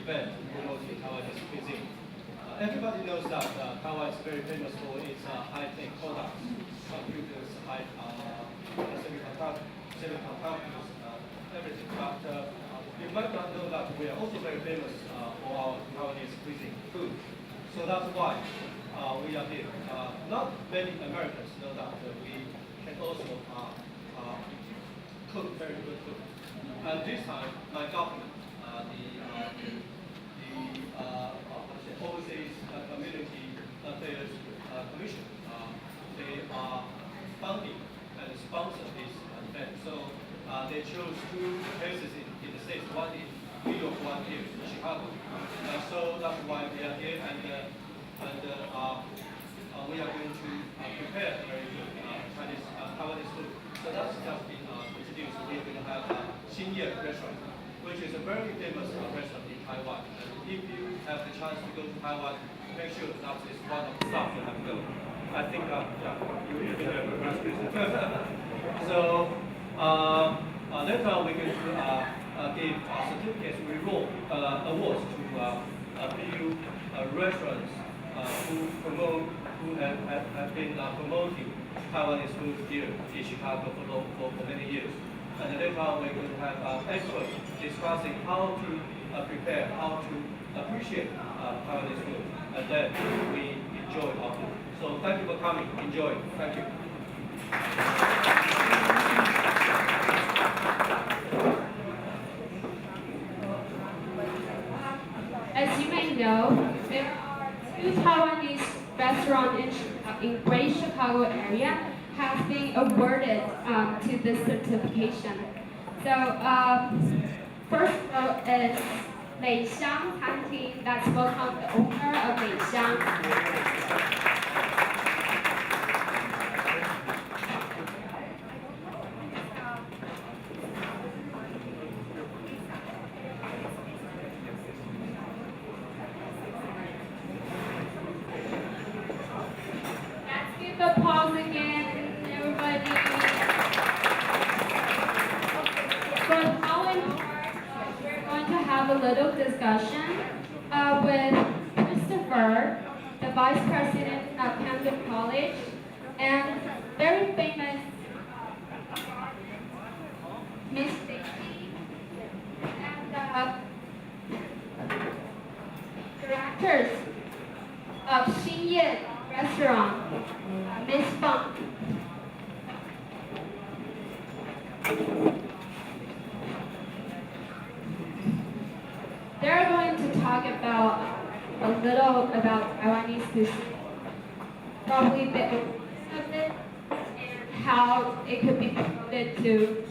event promoting Taiwanese cuisine. Everybody knows that Taiwan is very famous for its high-tech products, computers, semiconductors, everything. But you might not know that we are also very famous for our Taiwanese cuisine, food. So that's why we are here. Not many Americans know that we can also cook very good food. And this time, my government, the Overseas Community Affairs Commission, they are funding and sponsor this event. So they chose two places in the States, one in New York, one here in Chicago. So that's why we are here, and we are going to prepare very good Taiwanese food. So that's just been introduced. We are going to have Xinye restaurant, which is a very famous restaurant in Taiwan. And if you have the chance to go to Taiwan, make sure that is one of the stops you have to go. I think, you can have a press So later on we're going to give certificates, awards to a few restaurants who have been promoting Taiwanese food here in Chicago for many years. And later on we're going to have experts discussing how to prepare, how to appreciate Taiwanese food, and then we enjoy our food. So thank you for coming. Enjoy. Thank you. As you may know, there are two Taiwanese restaurants in Great Chicago area have been awarded to this certification. So first is 美香餐厅, that's welcome the owner of 美香. Let's give the applause again, everybody. For the following part, we're going to have a little discussion with Christopher, the Vice President of Kendall College, and very famous Miss Stacy, and directors of Xinye Restaurant, Miss Fang. They're going to talk about a little about Taiwanese cuisine, probably a bit of it, and how it could be promoted to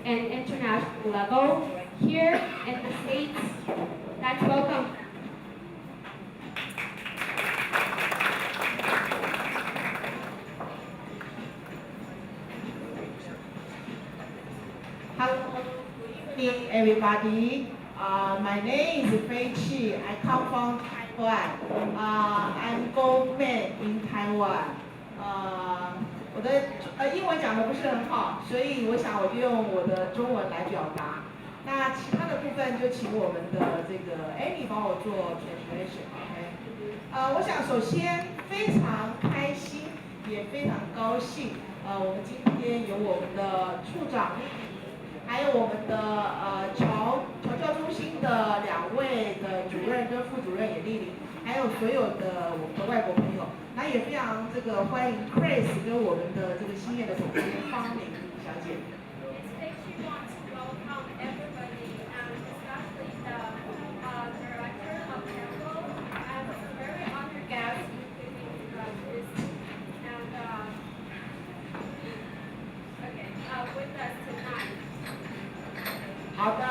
an international level here in the States. That's welcome. Hello, good evening, everybody. My name is Fei. I come from Taiwan. I'm gourmet in Taiwan. 我的英文讲的不是很好，所以我想我就用我的中文来表达。那其他的部分就请我们的这个 Amy 帮我做 translation。OK。我想首先非常开心，也非常高兴。我们今天有我们的处长。还有我们的侨教中心的2位的主任跟副主任也莅临，还有所有的我们的外国朋友，那也非常欢迎 Chris 跟我们的这个新业的总监方明小姐。好的，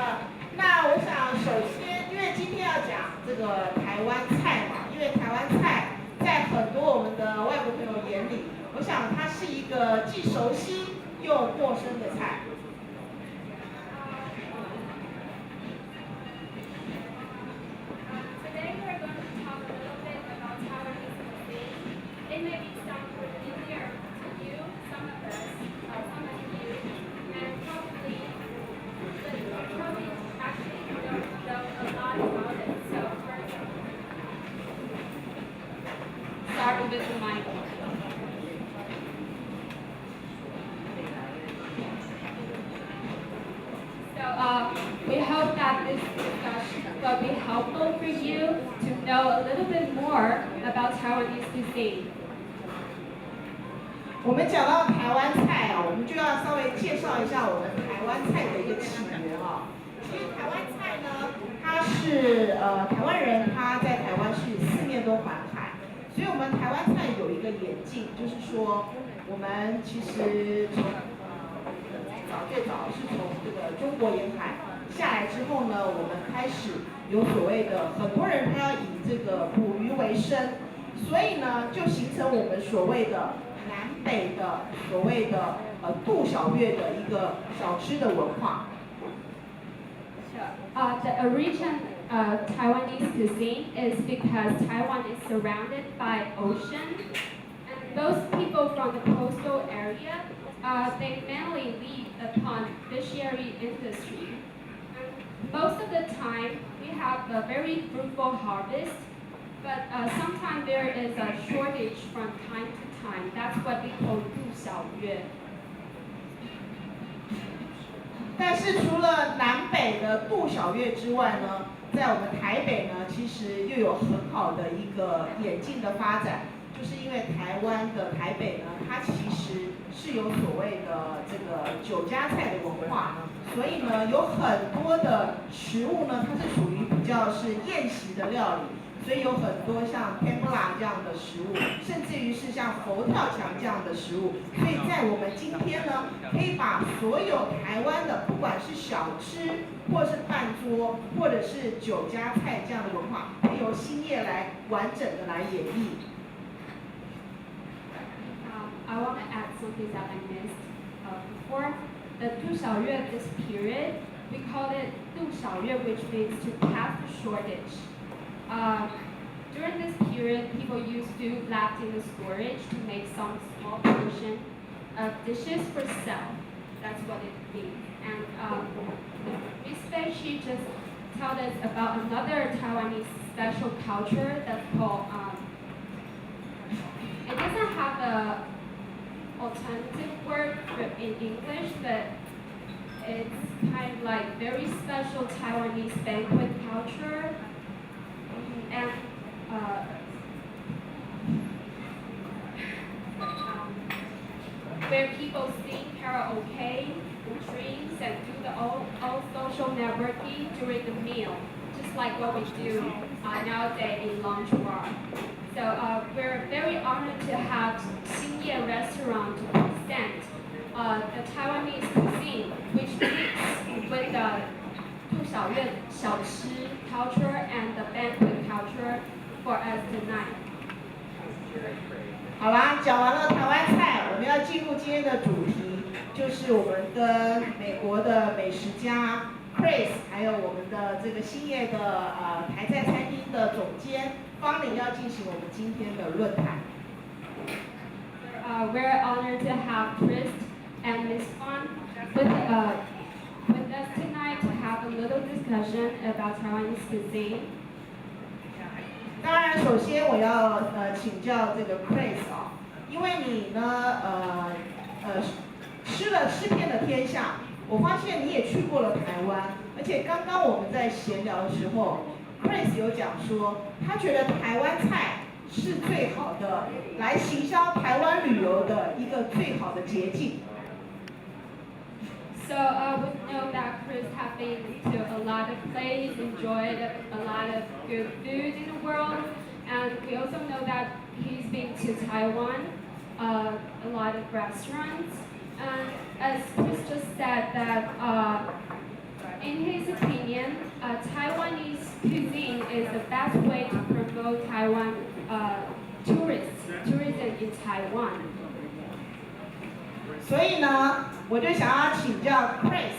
那我想首先，因为今天要讲这个台湾菜嘛，因为台湾菜在很多我们的外国朋友眼里，我想它是一个既熟悉又陌生的菜。Today we're going to talk a little bit about Taiwanese cuisine. It may be some familiar to you, some of us, some of you, and probably actually don't know a lot about it. to visit my we hope that this discussion will be helpful for you to know a little bit more about Taiwanese cuisine. 我们讲到台湾菜啊，我们就要稍微介绍一下我们台湾菜的一个起源啊。其实台湾菜呢，它是台湾人他在台湾是4面都环海，所以我们台湾菜有一个演进，就是说我们其实从最早是从这个中国沿海下来之后呢，我们开始有所谓的很多人他要以这个捕鱼为生，所以呢就形成我们所谓的南北的所谓的度小月的一个小吃的文化。The origin of Taiwanese cuisine is because Taiwan is surrounded by ocean, and most people from the coastal area, they mainly live upon fishery industry. And most of the time, we have a very fruitful harvest, but sometimes there is a shortage from time to time. That's what we call 度小月。但是除了南北的度小月之外呢，在我们台北呢，其实又有很好的一个演进的发展，就是因为台湾的台北呢，它其实是有所谓的这个酒家菜的文化，所以呢，有很多的食物呢，它是属于比较是宴席的料理。所以有很多像天妇罗这样的食物，甚至于是像佛跳墙这样的食物。所以在我们今天呢，可以把所有台湾的，不管是小吃，或是饭桌，或者是酒家菜这样的文化，可以由欣叶来完整的来演绎。I want to add something that I missed before. The 度小月 this period, we call it 度小月, which means to pass the shortage. During this period, people used food left in the storage to make some small portion of dishes for sale. That's what it means. And Ms. Fei, she just told us about another Taiwanese special culture that's called, it doesn't have an alternative word in English, but it's kind of like very special Taiwanese banquet culture. And where people sing karaoke, drinks, and do the all social networking during the meal, just like what we do nowadays in lunch bar. So we're very honored to have Xinye restaurant to present the Taiwanese cuisine, which mix with the 度小月小吃 culture and the banquet culture for us tonight. 好啦，讲完了台湾菜，我们要进入今天的主题，就是我们跟美国的美食家 Chris， 还有我们的这个欣叶的台菜餐厅的总监方玲要进行我们今天的论坛。We're honored to have Chris and Ms. Fan with us tonight to have a little discussion about Taiwanese cuisine. 当然，首先我要请教这个 Chris 啊，因为你呢吃了吃遍了天下，我发现你也去过了台湾，而且刚刚我们在闲聊的时候 ，Chris 有讲说，他觉得台湾菜是最好的来行销台湾旅游的一个最好的捷径。So we know that Chris has been to a lot of places, enjoyed a lot of good food in the world, and we also know that he's been to Taiwan, a lot of restaurants, and as Chris just said that in his opinion, Taiwanese cuisine is the best way to promote Taiwan tourism in Taiwan. 所以呢，我就想要请教 Chris，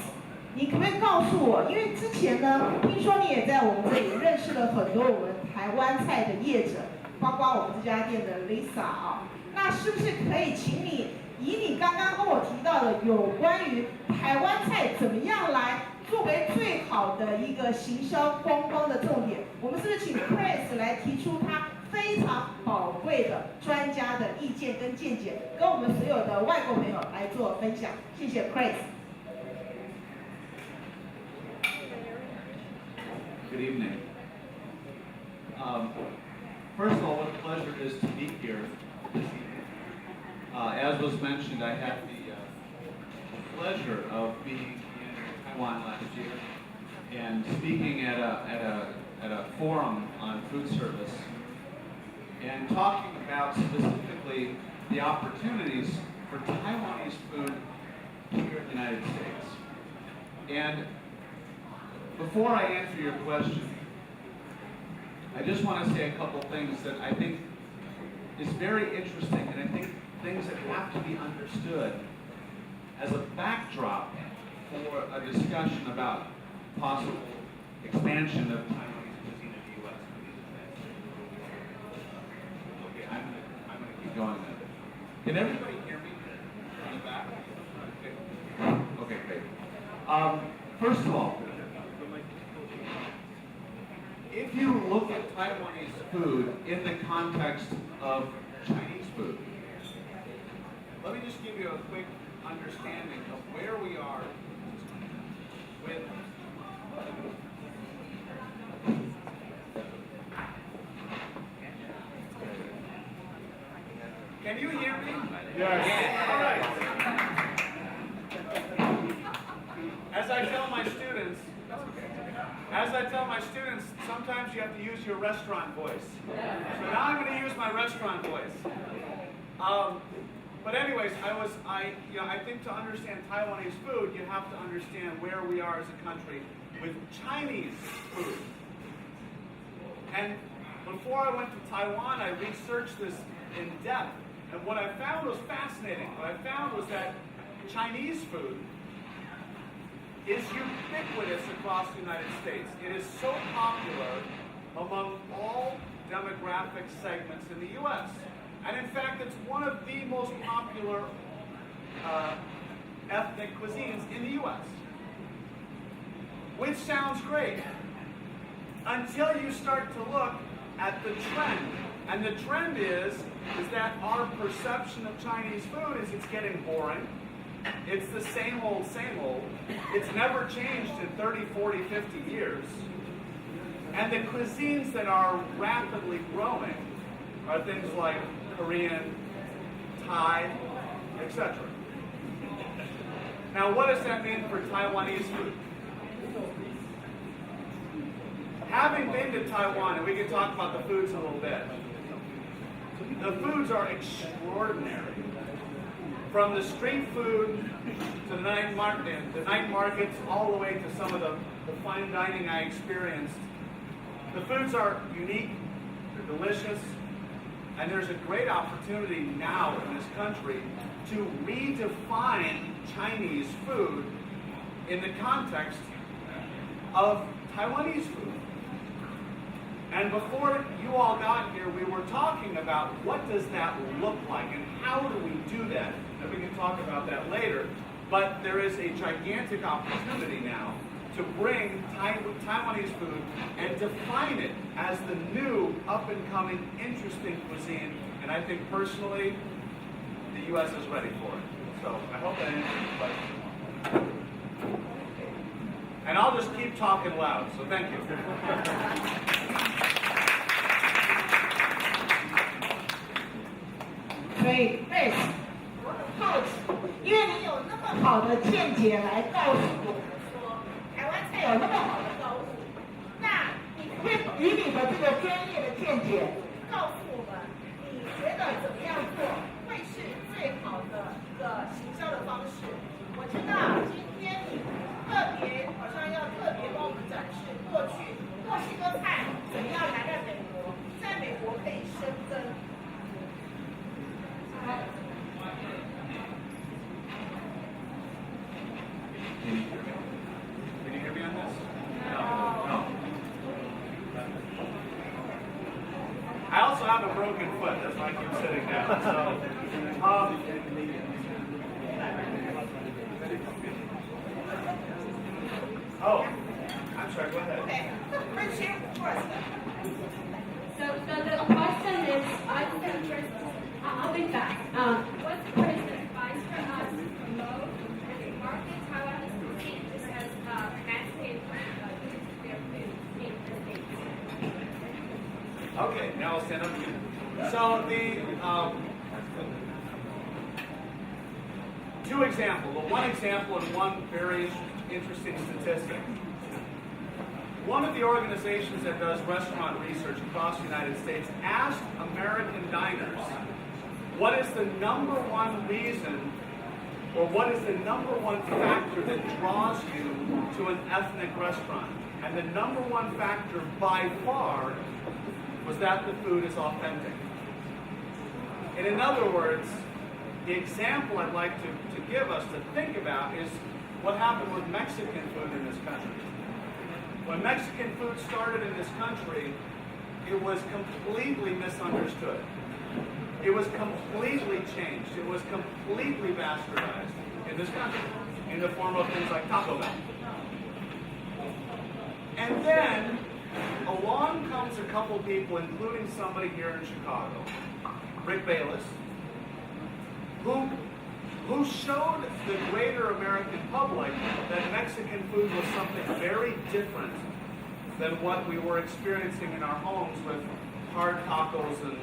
你可不可以告诉我，因为之前呢，听说你也在我们这里认识了很多我们台湾菜的业者，包括我们这家店的 Lisa 啊，那是不是可以请你以你刚刚跟我提到的有关于台湾菜怎么样来作为最好的一个行销观光的重点，我们是不是请 Chris 来提出他非常宝贵的专念跟见解，跟我们所有的外国朋友来做分享。谢谢 Chris。Good evening. First of all, what a pleasure it is to be here this evening. As was mentioned, I had the pleasure of being in Taiwan last year and speaking at a forum on food service and talking about specifically the opportunities for Taiwanese food here in the United States. And before I answer your question, I just want to say a couple things that I think is very interesting, and I think things that have to be understood as a backdrop for a discussion about possible expansion of Taiwanese cuisine in the U.S. Okay, I'm going to keep going then. Can everybody hear me in the back? Okay, great. First of all, if you look at Taiwanese food in the context of Chinese food, let me just give you a quick understanding of where we are with Can you hear me? Yes. All right. As I tell my students, sometimes you have to use your restaurant voice. So now I'm going to use my restaurant voice. But anyways, I think to understand Taiwanese food, you have to understand where we are as a country with Chinese food. And before I went to Taiwan, I researched this in depth. And what I found was fascinating. What I found was that Chinese food is ubiquitous across the United States. It is so popular among all demographic segments in the U.S. And in fact, it's one of the most popular ethnic cuisines in the U.S. Which sounds great until you start to look at the trend. And the trend is that our perception of Chinese food is it's getting boring. It's the same old, same old. It's never changed in 30, 40, 50 years. And the cuisines that are rapidly growing are things like Korean, Thai, etc. Now, what does that mean for Taiwanese food? Having been to Taiwan, and we can talk about the foods a little bit, the foods are extraordinary. From the street food to the night markets, all the way to some of the fine dining I experienced. The foods are unique, they're delicious, and there's a great opportunity now in this country to redefine Chinese food in the context of Taiwanese food. And before you all got here, we were talking about what does that look like and how do we do that? And we can talk about that later. But there is a gigantic opportunity now to bring Taiwanese food and define it as the new, up-and-coming, interesting cuisine. And I think personally, the U.S. is ready for it. So I hope that answers your question. And I'll just keep talking loud, so thank you. Great, thanks. 我很好奇，因为你有那么好的见解来告诉我们说，台湾菜有那么好的高度，那你可以以你的这个专业的见解，告诉我们，你觉得怎么样做会是最好的一个行销的方式？我知道今天你好像要特别帮我们展示过去墨西哥菜怎么样来到美国，在美国可以生根。Can you hear me on this? No. I also have a broken foot. That's why I keep sitting down. So, oh, I'm sorry. Go ahead. Okay. Let's hear first. So the question is, I'll be fast. Okay, now I'll stand up again. So the two examples, well, one example and one very interesting statistic. One of the organizations that does restaurant research across the United States asked American diners, what is the number one reason or what is the number one factor that draws you to an ethnic restaurant? And the number one factor by far was that the food is authentic. And in other words, the example I'd like to give us to think about is what happened with Mexican food in this country. When Mexican food started in this country, it was completely misunderstood. It was completely changed. It was completely bastardized in this country in the form of things like Taco Bell. And then along comes a couple people, including somebody here in Chicago, Rick Bayless, who showed the greater American public that Mexican food was something very different than what we were experiencing in our homes with hard tacos and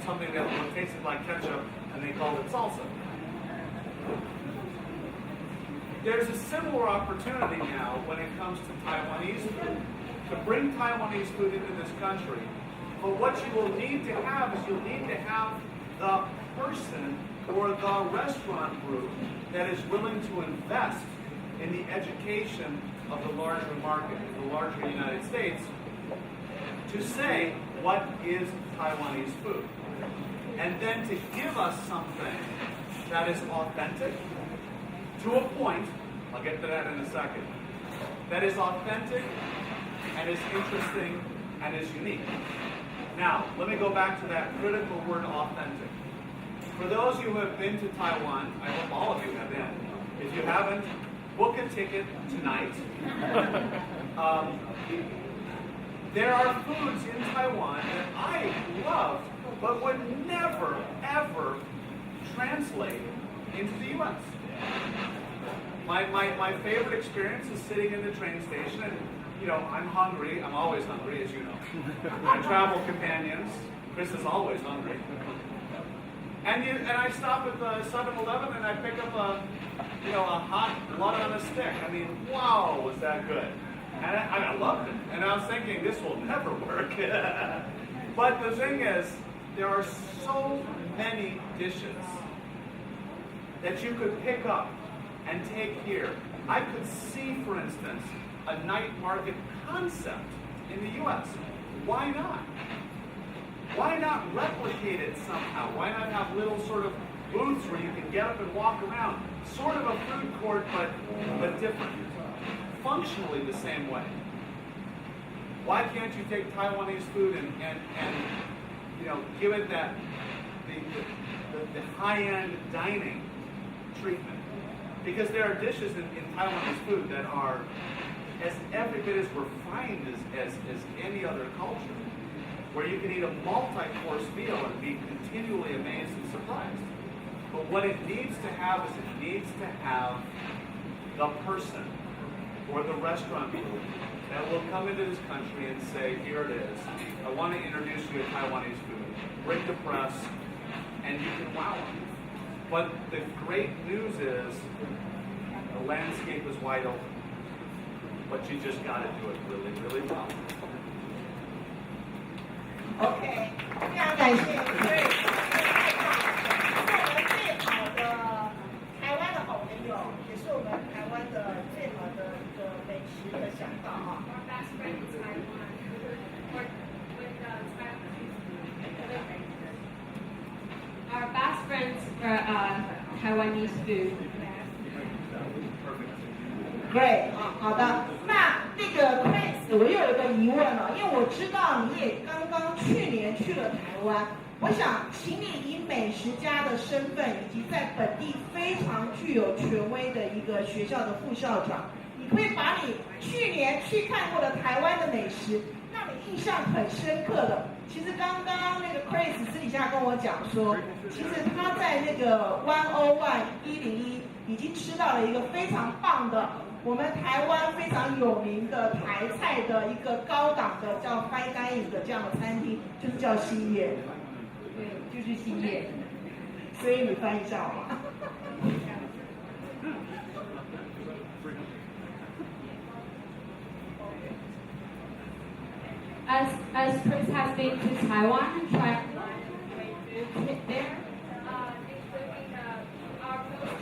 something that tasted like ketchup, and they called it salsa. There's a similar opportunity now when it comes to Taiwanese food, to bring Taiwanese food into this country. But what you will need to have is you'll need to have the person or the restaurant group that is willing to invest in the education of the larger market, the larger United States, to say what is Taiwanese food. And then to give us something that is authentic, to a point, I'll get to that in a second, that is authentic and is interesting and is unique. Now, let me go back to that critical word authentic. For those of you who have been to Taiwan, I hope all of you have been. If you haven't, book a ticket tonight. There are foods in Taiwan that I love, but would never, ever translate into the U.S. My favorite experience is sitting in the train station, and you know, I'm hungry. I'm always hungry, as you know. My travel companions, Chris is always hungry. And I stop at the 7-Eleven and I pick up a hot blood on a stick. I mean, wow, was that good? And I loved it. And I was thinking, this will never work. But the thing is, there are so many dishes that you could pick up and take here. I could see, for instance, a night market concept in the U.S. Why not? Why not replicate it somehow? Why not have little sort of booths where you can get up and walk around? Sort of a food court, but different. Functionally the same way. Why can't you take Taiwanese food and give it that the high-end dining treatment? Because there are dishes in Taiwanese food that are as every bit as refined as any other culture, where you can eat a multi-course meal and be continually amazed and surprised. But what it needs to have is it needs to have the person or the restaurant group that will come into this country and say, here it is. I want to introduce you to Taiwanese food. Bring the press, and you can wow them. But the great news is the landscape is wide open. But you just got to do it really, really well. OK， 非常感谢各位，是我们最好的台湾的好朋友，也是我们台湾的最好的一个美食的向导啊。Our best friend in Taiwan, with Our best friends for Taiwanese food. Great 啊，好的。那个 Chris， 我又有一个疑问了，因为我知道你也刚去年去了台湾，我想请你以美食家的身份，以及在本地非常具有权威的一个学校的副校长，你可以把你去年去看过的台湾的美食，让你印象很深刻的。其实刚刚那个 Chris 私底下跟我讲说，其实他在那个101已经吃到了一个非常棒的。我们台湾非常有名的台菜的一个高档的叫 Fine Dining 餐饮的这样的餐厅，就是叫欣叶。对，就是欣叶。所以你翻译一下好吗？ As Chris has been to Taiwan and tried food there, including our most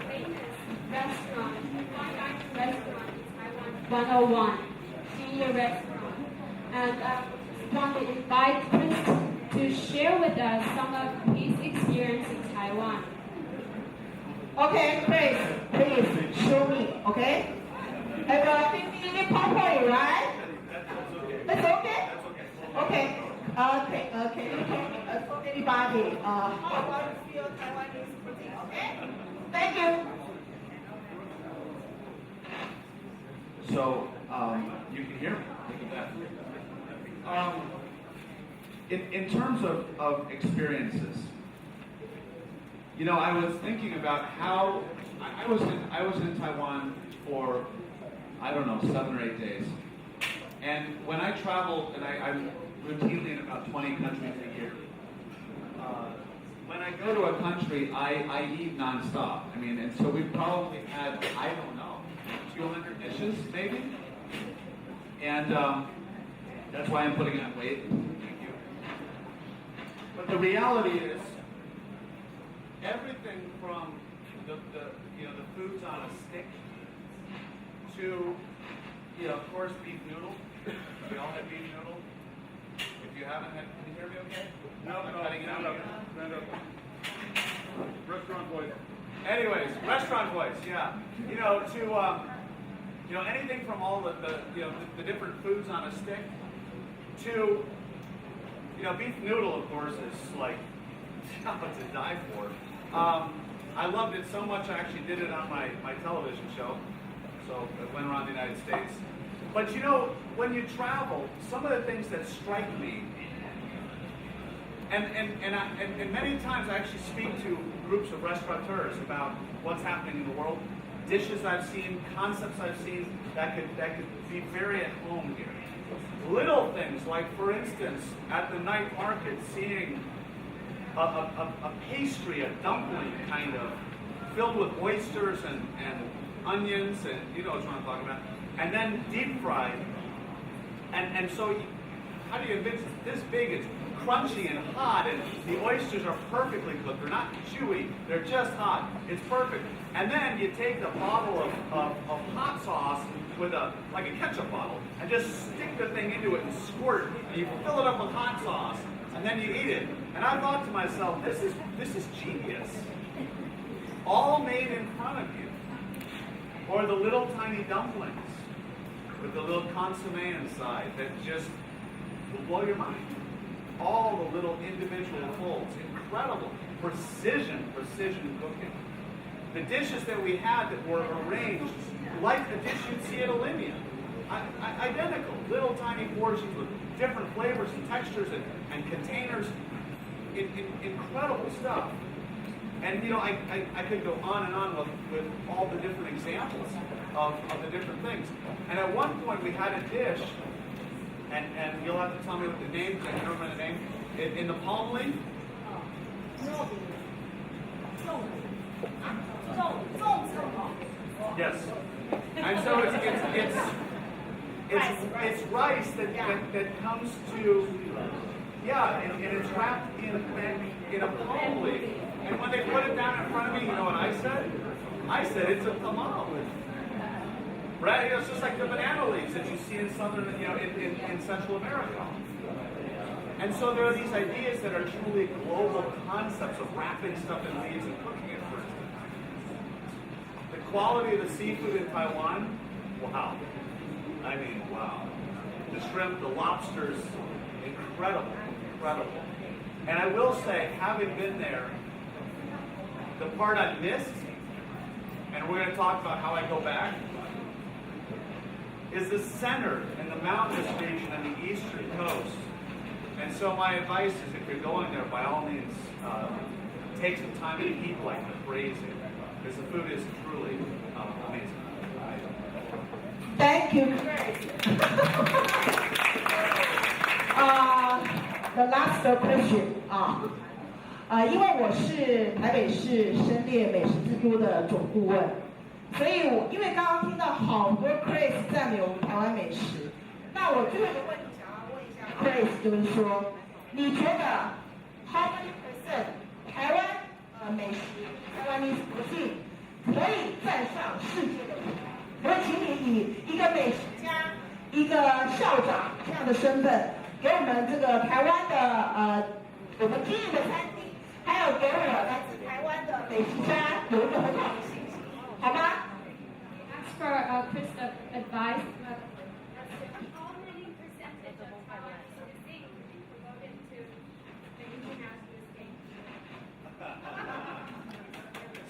famous restaurant, fine dining restaurant in Taiwan, 101, Senior Restaurant, and want to invite Chris to share with us some of his experience in Taiwan. Okay, Chris, please show me. Okay, have a 15-minute PowerPoint, right? That's okay. Okay. Can you tell anybody how about you feel Taiwanese cuisine? Okay. Thank you. So, you can hear me. In terms of experiences, you know, I was thinking about how I was in Taiwan for, I don't know, 7 or 8 days. And when I travel, and I'm routinely in about 20 countries a year, when I go to a country, I eat nonstop. I mean, and so we probably had, I don't know, 200 dishes maybe? And that's why I'm putting on weight. Thank you. But the reality is, everything from the foods on a stick to, of course, beef noodle. We all had beef noodle. If you haven't had, can you hear me okay? No. Restaurant voice. Anyways, restaurant voice, yeah. To anything from all the different foods on a stick to, beef noodle, of course, is like to die for. I loved it so much I actually did it on my television show. So it went around the United States. But when you travel, some of the things that strike me, and many times I actually speak to groups of restaurateurs about what's happening in the world, dishes I've seen, concepts I've seen that could be very at home here. Little things like, for instance, at the night market, seeing a pastry, a dumpling kind of, filled with oysters and onions, and you know what I'm talking about, and then deep fried. And so, how do you envision it? This big, it's crunchy and hot, and the oysters are perfectly cooked. They're not chewy, they're just hot. It's perfect. And then you take the bottle of hot sauce with like a ketchup bottle, and just stick the thing into it and squirt, and you fill it up with hot sauce, and then you eat it. And I thought to myself, this is genius. All made in front of you. Or the little tiny dumplings with the little consomme inside that just will blow your mind. All the little individual folds, incredible precision cooking. The dishes that we had that were arranged like the dish you'd see at Olympia. Identical, little tiny portions with different flavors and textures and containers. Incredible stuff. And I could go on and on with all the different examples of the different things. And at one point we had a dish, and you'll have to tell me what the name, I can't remember the name, in the palm leaf. Yes. And so it's rice that comes to, and it's wrapped in a palm leaf. And when they put it down in front of me, you know what I said? I said it's a tamal. Right? It's just like the banana leaves that you see in southern, in Central America. And so there are these ideas that are truly global concepts of wrapping stuff in leaves and cooking it, for instance. The quality of the seafood in Taiwan, wow. I mean, wow. The shrimp, the lobsters, incredible. And I will say, having been there, the part I missed, and we're going to talk about how I go back, is the center and the mountainous region and the eastern coast. And so my advice is, if you're going there, by all means, take some time and eat like the crazy, because the food is truly amazing. Thank you. the last question 因为我是台北市申列美食之都的总顾问，所以因为刚刚听到好多 Chris 赞美我们台湾美食，那我最后一个问题想要问一下 Chris， 就是说，你觉得 how many percent 台湾美食Taiwanese cuisine可以站上世界的舞台？我会请你以一个美食家、一个校长这样的身份，给我们这个台湾的我们经营的餐厅，还有给我来自台湾的美食家有一个很好的信息，好吗？ As for Krista's advice, how many percentage of Taiwanese cuisine promoted to the international stage?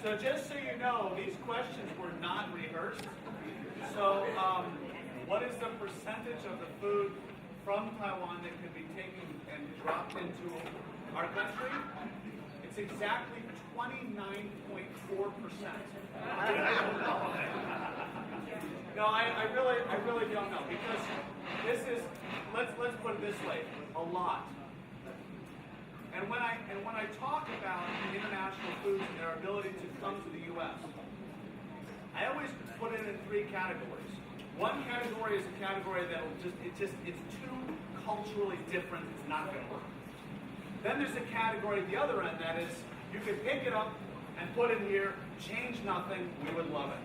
So just so you know, these questions were not rehearsed. So what is the percentage of the food from Taiwan that can be taken and dropped into our country? It's exactly 29.4%. No, I really don't know, because this is, let's put it this way, a lot. And when I talk about international foods and their ability to come to the U.S., I always put it in three categories. One category is a category that it's too culturally different, it's not going to work. Then there's a category at the other end that is, you can pick it up and put it here, change nothing, we would love it.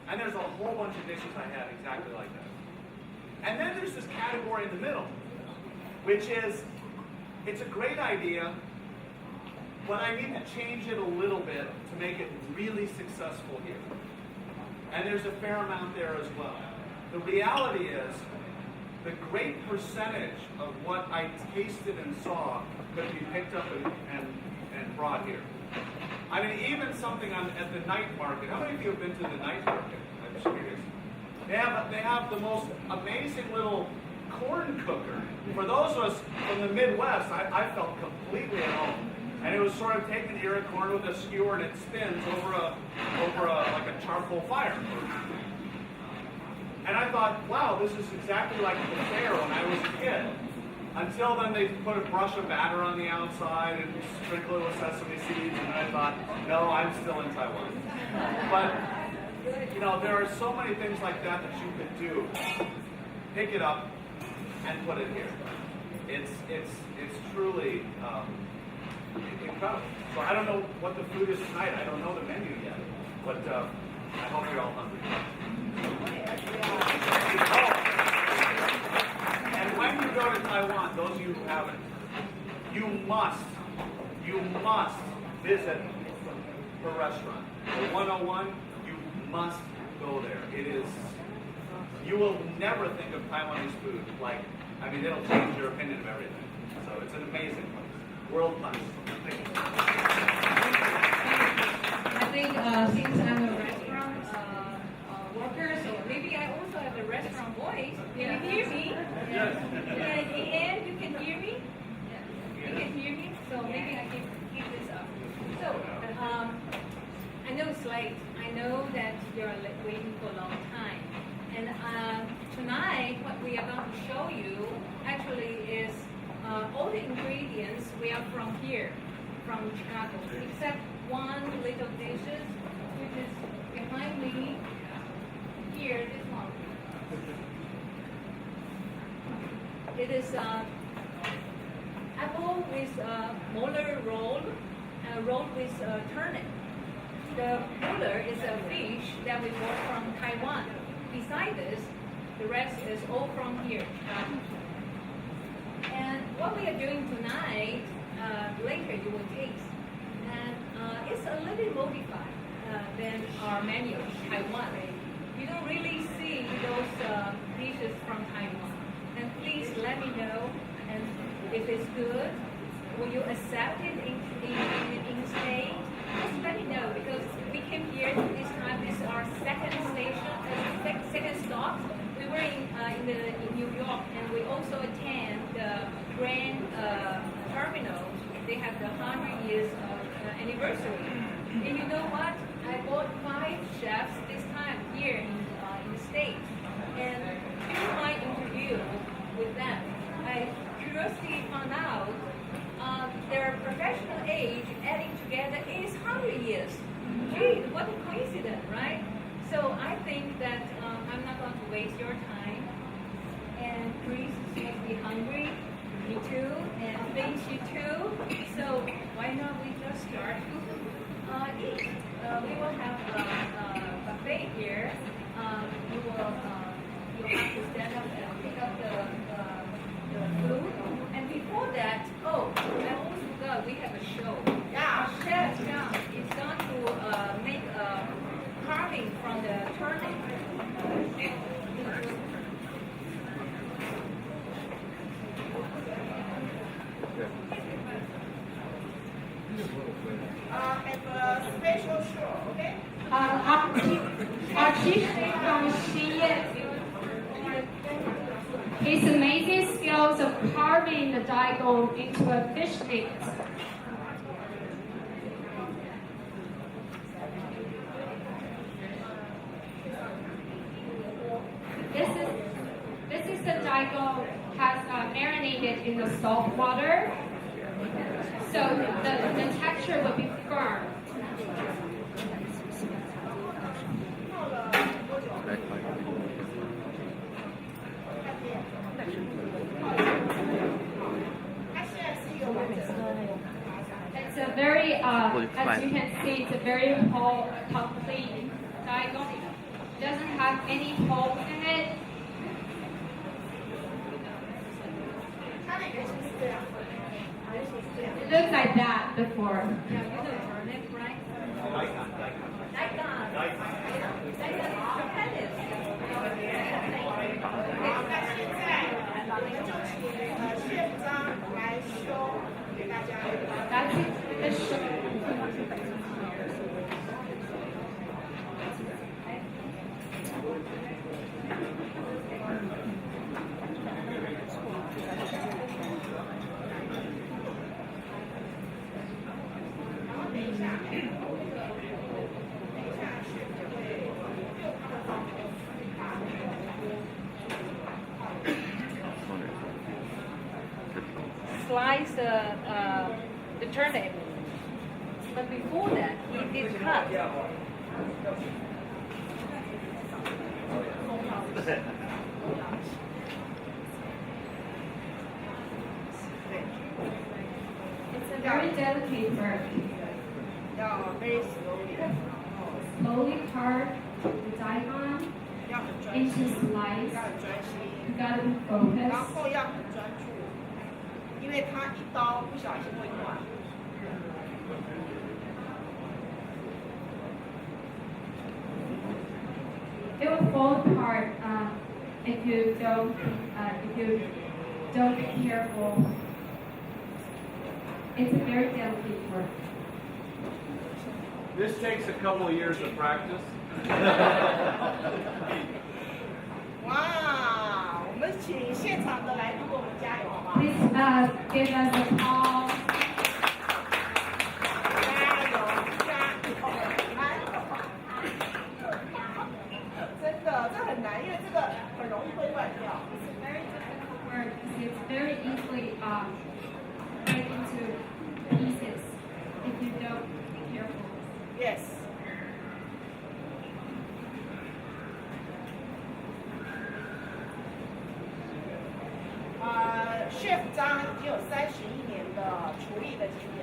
And there's a whole bunch of dishes I have exactly like that. And then there's this category in the middle, which is, it's a great idea, but I need to change it a little bit to make it really successful here. And there's a fair amount there as well. The reality is, the great percentage of what I tasted and saw could be picked up and brought here. I mean, even something at the night market. How many of you have been to the night market? I'm just curious. They have the most amazing little corn cooker. For those of us from the Midwest, I felt completely at home. And it was sort of taking ear of corn with a skewer, and it spins over like a charcoal fire. And I thought, wow, this is exactly like the fair when I was a kid. Until then, they put a brush of batter on the outside and sprinkle it with sesame seeds, and I thought, no, I'm still in Taiwan. But you know, there are so many things like that that you could do. Pick it up and put it here. It's truly incredible. So I don't know what the food is tonight. I don't know the menu yet, but I hope you're all hungry. And when you go to Taiwan, those of you who haven't, you must visit the restaurant. The 101, you must go there. It is, you will never think of Taiwanese food like, I mean, it'll change your opinion of everything. So it's an amazing place. World class. Thank you. I think since I'm a restaurant worker, so maybe I also have a restaurant voice. Can you hear me? Yes. And you can hear me? You can hear me? So maybe I can keep this up. So, I know it's late. I know that you're waiting for a long time. And tonight, what we are going to show you actually is all the ingredients we are from here, from Chicago, except one little dishes, which is behind me here, this one. It is apple with molar rolled with turnip. The molar is a fish that we bought from Taiwan. Beside this, the rest is all from here. And what we are doing tonight, later you will taste. And it's a little modified than our menu in Taiwan. You don't really see those dishes from Taiwan. And please let me know, and if it's good, will you accept it in stay? Just let me know, because we came here this time. This is our second station, second stop. We were in New York, and we also attend the Grand Terminal. They have the 100 years anniversary. And you know what? I bought 5 chefs this time here in the States. And during my interview with them, I curiosity found out their professional age adding together is 100 years. Gee, what a coincidence, right? So I think that I'm not going to waste your time. And Chris must be hungry. Me too. And Vince, you too. So why not we just start to eat? We will have a buffet here. You'll have to stand up and pick up the food. And before that, oh, I almost forgot, we have a show. Yeah. Our chef John is going to make a carving from the turnip. Have a special show, okay? Our chief chef from *欣叶, his amazing skills of carving the daigong into a fish net. This is the daigong has marinated in the salt water, so the texture will be firm. It's a very, as you can see, it's a very whole, complete daigong. It doesn't have any holes in it. It looks like that before. Yeah, you know turnip, right? Daikon. Daikon is Japanese. 那现在我们就请县长来说给大家。 That's it. Slice the turnip, but before that, he did cut. It's a very delicate work. 要 very slowly， Slowly carve the daikon 要很专 into 心， slice. 要很专心， You gotta be 然 focused. 后要很专注，因为它一刀不小心会断。 It will fall apart if you don't be careful. It's a very delicate work. This takes a couple of years of practice. 哇，我们请现场的来宾给我们加油，好不好？ Please give us a call. 加油，加油！真的，这很难，因为这个很容易会断掉。 It's a very difficult work because it's very easily break into pieces if you don't be careful. Yes。chef 张已经有31年的厨艺的经验。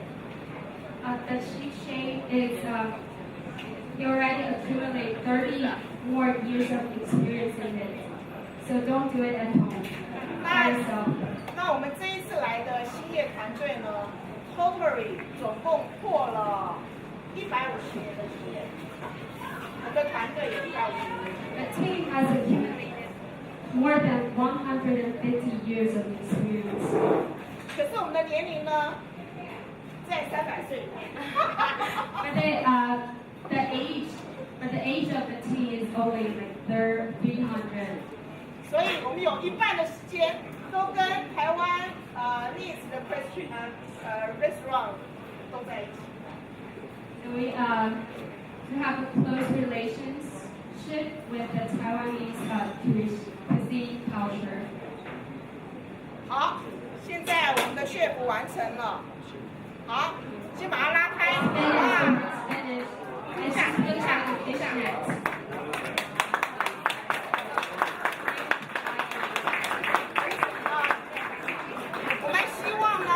The chief chef is he already accumulated 30 more years of experience in it. So don't do it at home by yourself. 那我们这一次来的兴业团队呢 ，Totally 总共破了150年的经验。我的团队有150年。 The team has accumulated more than 150 years of experience. 可是我们的年龄呢，在300岁里面。But the age of the team is only like 300. 所以我们有一半的时间都跟台湾历史的 restaurant 都在一起。 So we have a close relationship with the Taiwanese cuisine culture. 好，现 chef 完成了。好，先把它拉开。等一下。我们希望呢，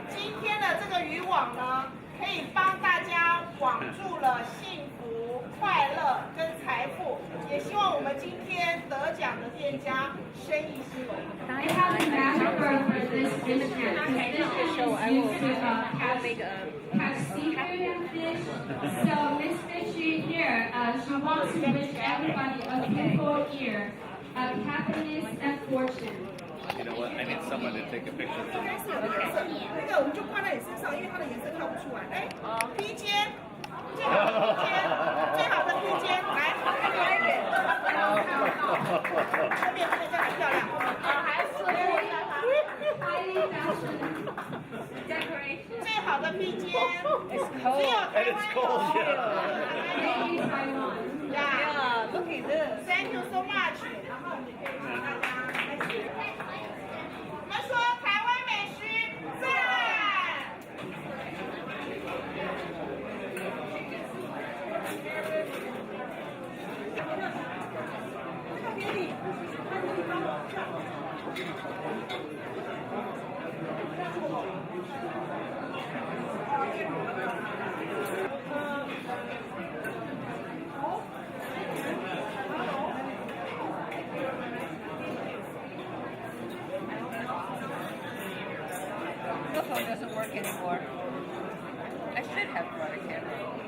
今天的这个渔网呢，可以帮大家网住了幸福、快乐跟财富。也希望我们今天得奖的店家生意兴隆。I have a metaphor for this dish here. This dish is used to have seafood and fish. So Miss Fishy here, she wants to wish everybody a beautiful year of happiness and fortune. You know what? I need someone to take a picture for me. 那个我们就挂在你身上，因为它的颜色看不出来。哎，披肩，最好的披肩，最好的披肩，来，快一点。后面这个还漂亮，还是Highly fashioned decoration. 最好的披肩，只有台湾有。Maybe Taiwan. Yeah, look at this. Thank you so much. 然后你可以帮大家开始。我们说台湾美食赞。The phone doesn't work anymore. I should have brought a camera.